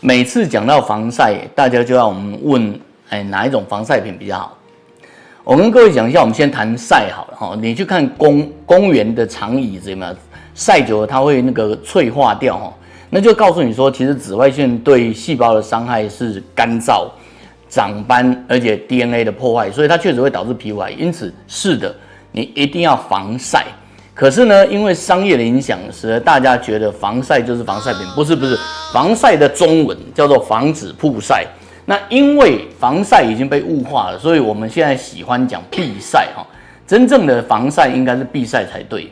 每次讲到防晒，大家就要我们问，哪一种防晒品比较好？我跟各位讲一下，我们先谈晒好了哈。你去看公园的长椅子有没有晒久了，它会那个脆化掉哈，那就告诉你说，其实紫外线对细胞的伤害是干燥、长斑，而且 DNA 的破坏，所以它确实会导致皮肤癌。因此，是的，你一定要防晒。可是呢，因为商业的影响，使得大家觉得防晒就是防晒品，不是，防晒的中文叫做防止曝晒。那因为防晒已经被物化了，所以我们现在喜欢讲避晒哈。真正的防晒应该是避晒才对。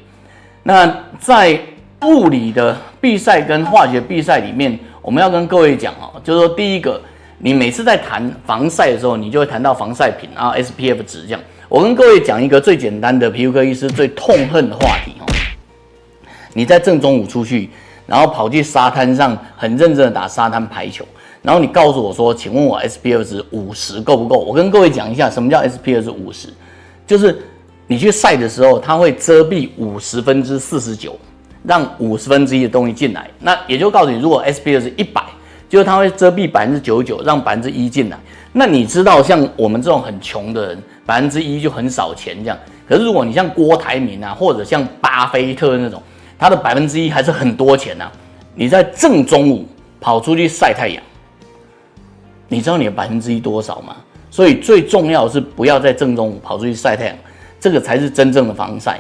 那在物理的避晒跟化学避晒里面，我们要跟各位讲哦，就是说第一个，你每次在谈防晒的时候，你就会谈到防晒品啊 SPF 值这样。我跟各位讲一个最简单的皮肤科医师最痛恨的话题哦，你在正中午出去，然后跑去沙滩上很认真的打沙滩排球，然后你告诉我说，请问我 SPF 值50够不够？我跟各位讲一下，什么叫 SPF 值50，就是你去晒的时候，它会遮蔽49%，让1/50的东西进来。那也就告诉你，如果 SPF 值100，就是它会遮蔽99%，让1%进来。那你知道，像我们这种很穷的人，1%就很少钱这样。可是如果你像郭台铭啊，或者像巴菲特那种，他的1%还是很多钱啊。你在正中午跑出去晒太阳，你知道你的1%多少吗？所以最重要的是不要在正中午跑出去晒太阳，这个才是真正的防晒。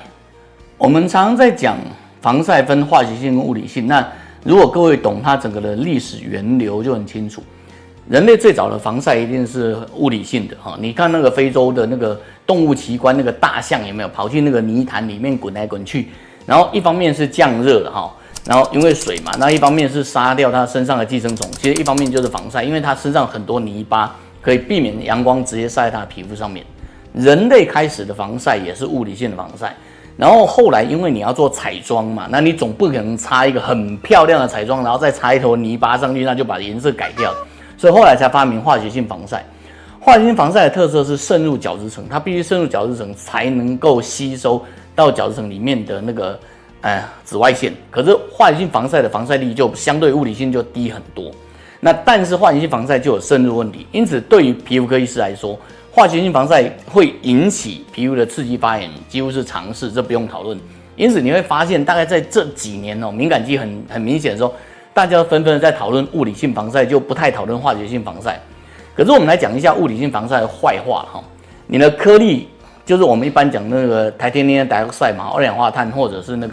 我们常常在讲防晒分化学性跟物理性，那如果各位懂它整个的历史源流就很清楚。人类最早的防晒一定是物理性的哈，你看那个非洲的那个动物奇观，那个大象有没有跑去那个泥潭里面滚来滚去？然后一方面是降热的哈，然后因为水嘛，那一方面是杀掉它身上的寄生虫，其实一方面就是防晒，因为它身上很多泥巴，可以避免阳光直接晒在它的皮肤上面。人类开始的防晒也是物理性的防晒，然后后来因为你要做彩妆嘛，那你总不可能擦一个很漂亮的彩妆，然后再擦一坨泥巴上去，那就把颜色改掉。所以后来才发明化学性防晒。化学性防晒的特色是渗入角质层，它必须渗入角质层才能够吸收到角质层里面的那个紫外线。可是化学性防晒的防晒力就相对物理性就低很多。那但是化学性防晒就有渗入问题，因此对于皮肤科医师来说，化学性防晒会引起皮肤的刺激发炎，几乎是常识，这不用讨论。因此你会发现，大概在这几年哦，敏感肌很明显的时候，大家纷纷在讨论物理性防晒，就不太讨论化学性防晒。可是我们来讲一下物理性防晒的坏话哈。你的颗粒就是我们一般讲那个titanium dioxide嘛，二氧化碳，或者是那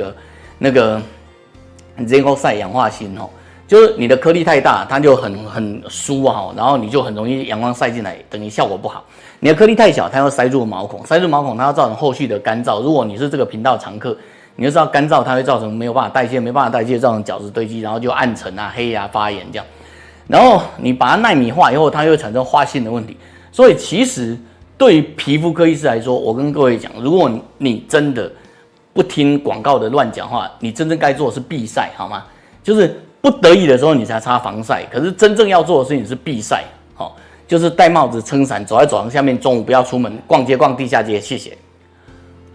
个 zinc oxide 氧化锌哈，就是你的颗粒太大，它就很疏哈，然后你就很容易阳光晒进来，等于效果不好。你的颗粒太小，它要塞住毛孔，塞住毛孔它要造成后续的干燥。如果你是这个频道常客，你就知道干燥它会造成没有办法代谢，没办法代谢造成角质堆积，然后就暗沉啊、黑啊、发炎这样。然后你把它奈米化以后，它又会产生化性的问题。所以其实对于皮肤科医师来说，我跟各位讲，如果你真的不听广告的乱讲话，你真正该做的是避晒，好吗？就是不得已的时候你才擦防晒，可是真正要做的事情是避晒，就是戴帽子、撑伞，走在走廊下面，中午不要出门，逛街逛地下街，谢谢。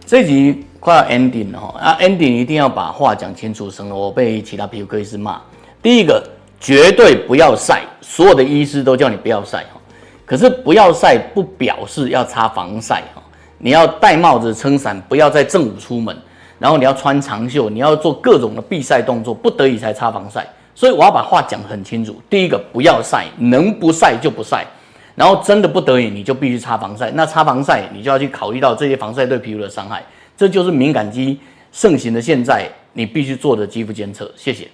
这一集快要 ending 了哈，ending 一定要把话讲清楚，省得我被其他皮肤科医师骂。第一个，绝对不要晒，所有的医师都叫你不要晒哈。可是不要晒不表示要擦防晒哈，你要戴帽子、撑伞，不要在正午出门，然后你要穿长袖，你要做各种的避晒动作，不得已才擦防晒。所以我要把话讲很清楚。第一个，不要晒，能不晒就不晒。然后真的不得已，你就必须擦防晒。那擦防晒，你就要去考虑到这些防晒对皮肤的伤害。这就是敏感肌盛行的现在，你必须做的肌肤监测。谢谢。